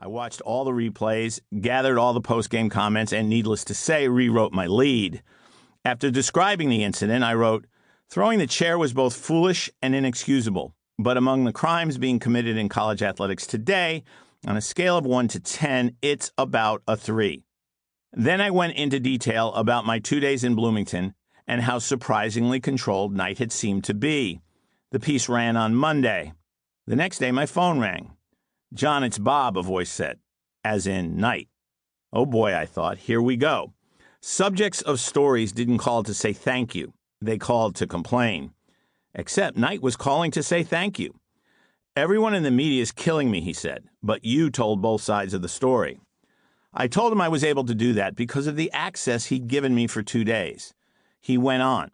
I watched all the replays, gathered all the post-game comments, and needless to say, rewrote my lead. After describing the incident, I wrote, "Throwing the chair was both foolish and inexcusable, but among the crimes being committed in college athletics today, on a scale of 1 to 10, it's about a 3. Then I went into detail about my 2 days in Bloomington and how surprisingly controlled Knight had seemed to be. The piece ran on Monday. The next day, my phone rang. "John, it's Bob," a voice said, as in Knight. Oh boy, I thought, here we go. Subjects of stories didn't call to say thank you. They called to complain. Except Knight was calling to say thank you. "Everyone in the media is killing me," he said, "but you told both sides of the story." I told him I was able to do that because of the access he'd given me for 2 days. He went on.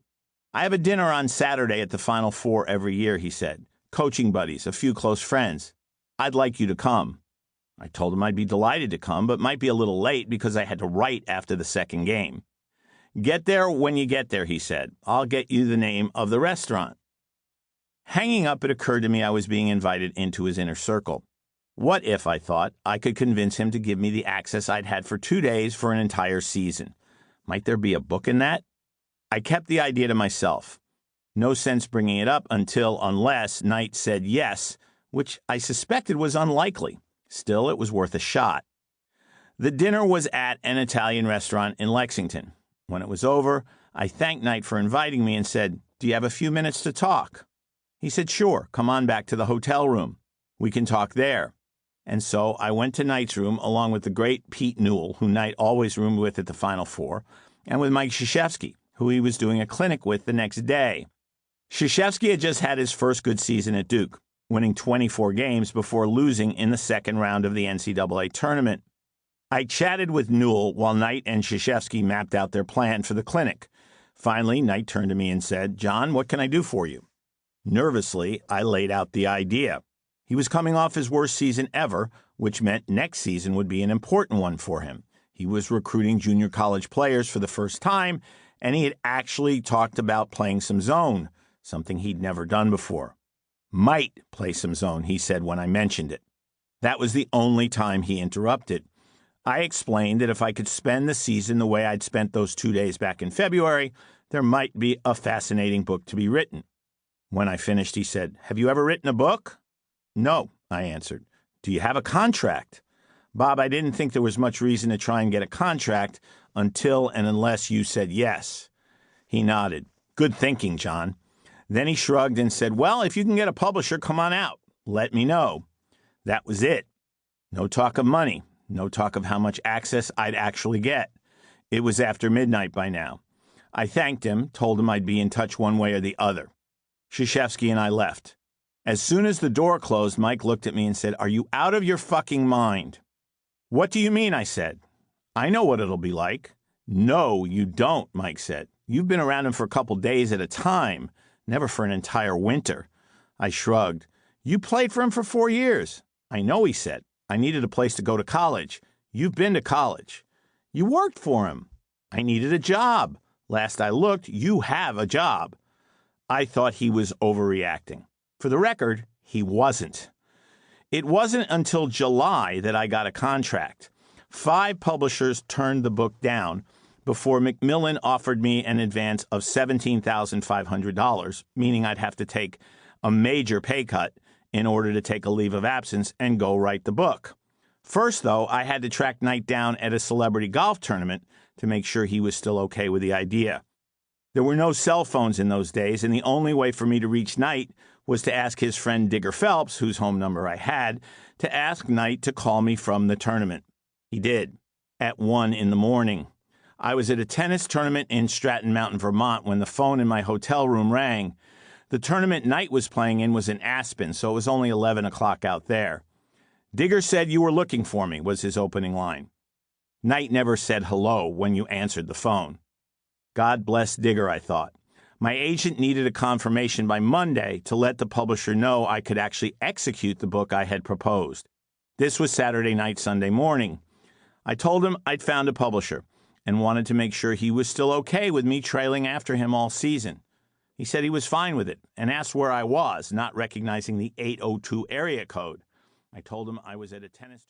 "I have a dinner on Saturday at the Final Four every year," he said. "Coaching buddies, a few close friends. I'd like you to come." I told him I'd be delighted to come, but might be a little late because I had to write after the second game. "Get there when you get there," he said. "I'll get you the name of the restaurant." Hanging up, it occurred to me I was being invited into his inner circle. What if, I thought, I could convince him to give me the access I'd had for 2 days for an entire season? Might there be a book in that? I kept the idea to myself. No sense bringing it up unless Knight said yes, which I suspected was unlikely. Still, it was worth a shot. The dinner was at an Italian restaurant in Lexington. When it was over, I thanked Knight for inviting me and said, "Do you have a few minutes to talk?" He said, "Sure, come on back to the hotel room. We can talk there." And so I went to Knight's room along with the great Pete Newell, who Knight always roomed with at the Final Four, and with Mike Krzyzewski, who he was doing a clinic with the next day. Krzyzewski had just had his first good season at Duke, winning 24 games before losing in the second round of the NCAA tournament. I chatted with Newell while Knight and Krzyzewski mapped out their plan for the clinic. Finally, Knight turned to me and said, "John, what can I do for you?" Nervously, I laid out the idea. He was coming off his worst season ever, which meant next season would be an important one for him. He was recruiting junior college players for the first time, and he had actually talked about playing some zone, something he'd never done before. "Might play some zone," he said when I mentioned it. That was the only time he interrupted. I explained that if I could spend the season the way I'd spent those 2 days back in February, there might be a fascinating book to be written. When I finished, he said, "Have you ever written a book?" "No," I answered. "Do you have a contract?" "Bob, I didn't think there was much reason to try and get a contract until and unless you said yes." He nodded. "Good thinking, John." Then he shrugged and said, "Well, if you can get a publisher, come on out. Let me know." That was it. No talk of money. No talk of how much access I'd actually get. It was after midnight by now. I thanked him, told him I'd be in touch one way or the other. Krzyzewski and I left. As soon as the door closed, Mike looked at me and said, "Are you out of your fucking mind?" "What do you mean?" I said. "I know what it'll be like." "No, you don't," Mike said. "You've been around him for a couple days at a time, never for an entire winter." I shrugged. "You played for him for 4 years." "I know," he said. "I needed a place to go to college." "You've been to college." "You worked for him." "I needed a job." "Last I looked, you have a job." I thought he was overreacting. For the record, he wasn't. It wasn't until July that I got a contract. 5 publishers turned the book down before Macmillan offered me an advance of $17,500, meaning I'd have to take a major pay cut in order to take a leave of absence and go write the book. First, though, I had to track Knight down at a celebrity golf tournament to make sure he was still okay with the idea. There were no cell phones in those days, and the only way for me to reach Knight was to ask his friend Digger Phelps, whose home number I had, to ask Knight to call me from the tournament. He did, at 1 in the morning. I was at a tennis tournament in Stratton Mountain, Vermont, when the phone in my hotel room rang. The tournament Knight was playing in was in Aspen, so it was only 11 o'clock out there. "Digger said you were looking for me," was his opening line. Knight never said hello when you answered the phone. God bless Digger, I thought. My agent needed a confirmation by Monday to let the publisher know I could actually execute the book I had proposed. This was Saturday night, Sunday morning. I told him I'd found a publisher and wanted to make sure he was still okay with me trailing after him all season. He said he was fine with it and asked where I was, not recognizing the 802 area code. I told him I was at a tennis tournament.